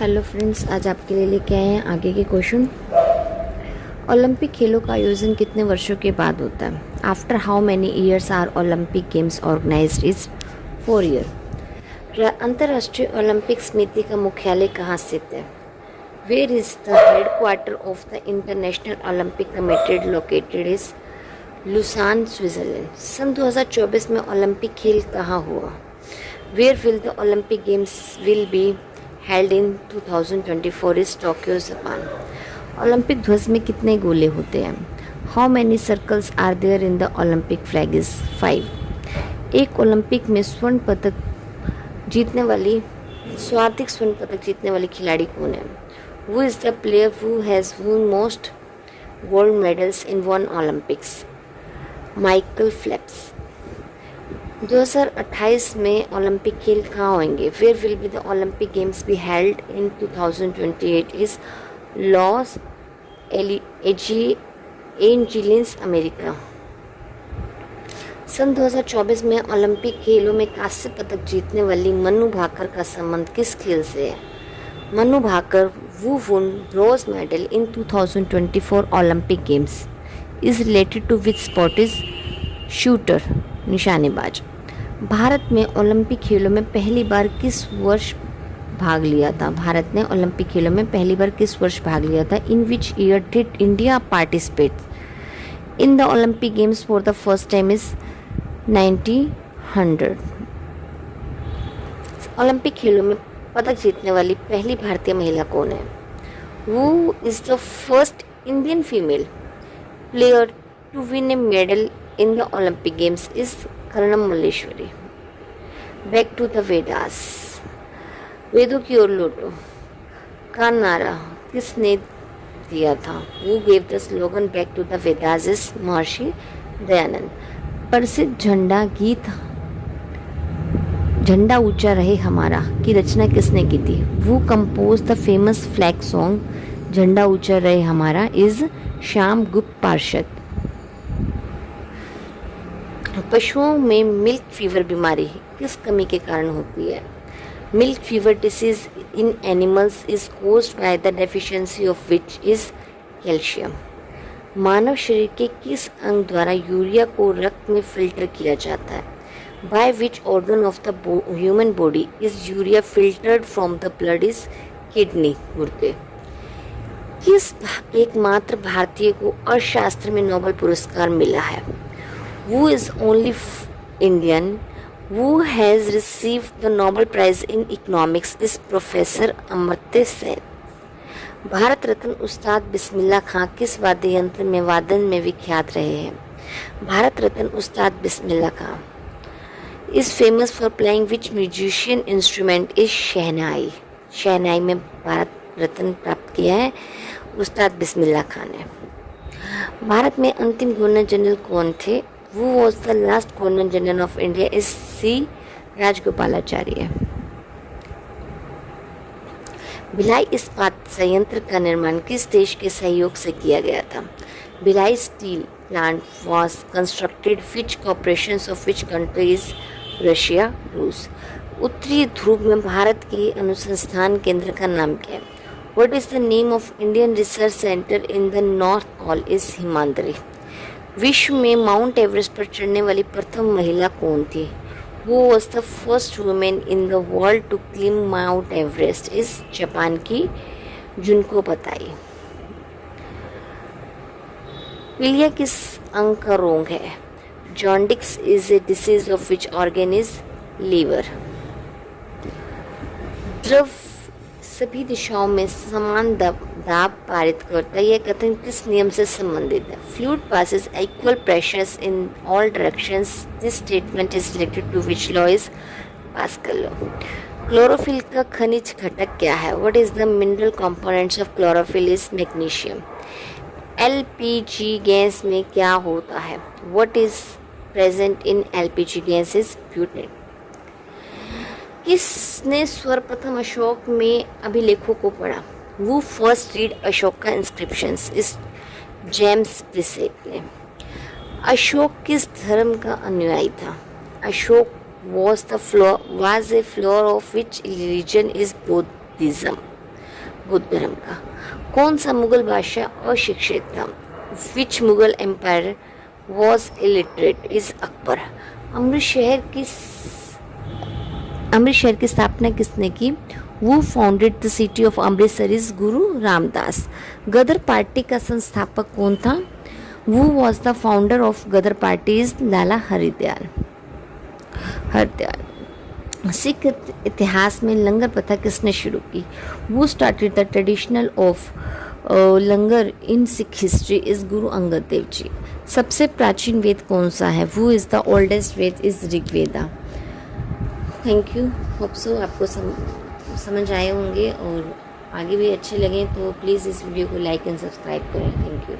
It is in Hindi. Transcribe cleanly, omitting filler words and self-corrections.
हेलो फ्रेंड्स, आज आपके लिए लेके आए हैं आगे के क्वेश्चन। ओलंपिक खेलों का आयोजन कितने वर्षों के बाद होता है? After how many years are Olympic games organised? Is 4 ईयर। अंतर्राष्ट्रीय ओलंपिक समिति का मुख्यालय कहाँ स्थित है? Where is the headquarter of the international Olympic committee located? Is Lausanne, Switzerland. सन 2024 में ओलंपिक खेल कहाँ हुआ? Where will the Olympic games will be held in 2024 is Tokyo, Japan. Olympic ध्वज में कितने गोले होते हैं? How many circles are there in the Olympic flag? Is 5। एक ओलंपिक में सर्वाधिक स्वर्ण पदक जीतने वाली खिलाड़ी कौन है? Who is the player who has won most gold medals in one Olympics? Michael Phelps. 2028 में ओलंपिक खेल कहाँ होंगे? Where will be the Olympic games be held in 2028? Is Los Angeles, America. सन 2024 में ओलंपिक खेलों में कांस्य पदक जीतने वाली मनु भाकर का संबंध किस खेल से है? Manu Bhaker who won bronze medal in 2024 Olympic games is related to which sport? Is shooter, निशानेबाज। भारत में ओलंपिक खेलों में पहली बार किस वर्ष भाग लिया था? भारत ने ओलंपिक खेलों में पहली बार किस वर्ष भाग लिया था? In which year did India participate in the Olympic games for the first time? Is 1900। Olympic खेलों में पदक जीतने वाली पहली भारतीय महिला कौन है? Who is the first Indian female player to win a medal in the Olympic games? Is Karnam Malleswari. Back to the Vedas. वेदों की ओर लौटो का नारा किसने दिया था? Who gave the slogan back to the Vedas? Is Maharshi Dayanand. प्रसिद्ध झंडा गीत झंडा ऊंचा रहे हमारा की रचना किसने की थी? वो compose the famous flag song झंडा ऊंचा रहे हमारा? इज श्याम गुप्त पार्षद। पशुओं में मिल्क फीवर बीमारी किस कमी के कारण होती है? Milk fever disease in animals is caused by the deficiency of which? Is calcium. मानव शरीर के किस अंग द्वारा यूरिया को रक्त में फिल्टर किया जाता है? By which organ of the human body is urea filtered from the blood? Is kidney, गुर्दे। किस एकमात्र भारतीय को अर्थशास्त्र में नोबेल पुरस्कार मिला है? Who is only Indian who has received the Nobel Prize in Economics? is professor Amartya Sen. Bharat Ratna Ustad Bismillah खां किस वाद्य यंत्र में वादन में विख्यात रहे हैं? भारत रत्न उस्ताद बिस्मिल्लाह खां is famous for playing which musician instrument? is शहनाई। शहनाई में भारत रत्न प्राप्त किया है उस्ताद बिस्मिल्लाह खां ने। भारत में अंतिम गवर्नर जनरल कौन थे? Who was the last Governor General of India? is C. Rajagopalachari. Bhilai इस्पात संयंत्र का निर्माण किस देश के सहयोग से किया गया था? Bhilai steel plant was constructed which corporations of which country? is Russia, रूस। उत्तरी ध्रुव में भारत के अनुसंधान केंद्र का नाम क्या है? What is the name of Indian Research Center in the North Pole? is Himadri. विश्व में माउंट एवरेस्ट पर चढ़ने वाली प्रथम महिला कौन थी? Who was the first women in the world to climb Mount Everest? Is Japan की जुनको बताई। पीलिया किस अंग का रोग है? Jaundice is a disease of which organ? Is liver. द्रव सभी दिशाओं में समान दाब पारित करता है, यह कथन किस नियम से संबंधित है? Fluid passes equal pressures in all directions. This statement is related to which law? Is Pascal law. Chlorophyll का खनिज घटक क्या है? What is the mineral components of chlorophyll? Is magnesium. LPG gas में क्या होता है? What is present in LPG gas? Is butane. किसने सर्वप्रथम अशोक में अभिलेखों को पढ़ा? वो फर्स्ट रीड अशोक का इंस्क्रिप्शंस? इस जेम्स प्रिसेप ने। अशोक किस धर्म का अनुयायी था? Ashok was a flower of which religion? is Buddhism. Buddha धर्म का। कौन सा मुगल बादशाह अशिक्षित था? Which Mughal empire was illiterate? Is Akbar. Amritsar की स्थापना किसने की? Who founded the city of Amritsar is Guru Ramdas. Ghadar party का संस्थापक कौन था? Who was the founder of Ghadar party is Lala Hardayal. Sikh इतिहास में लंगर प्रथा किसने शुरू की? Who started the traditional of langar in Sikh history is Guru Angad Dev ji. सबसे प्राचीन वेद कौन सा है? वो is the oldest Veda is Rigveda. Thank you. Hope so आपको समझ आए होंगे और आगे भी अच्छे लगे तो प्लीज़ इस वीडियो को लाइक एंड सब्सक्राइब करें। Thank you.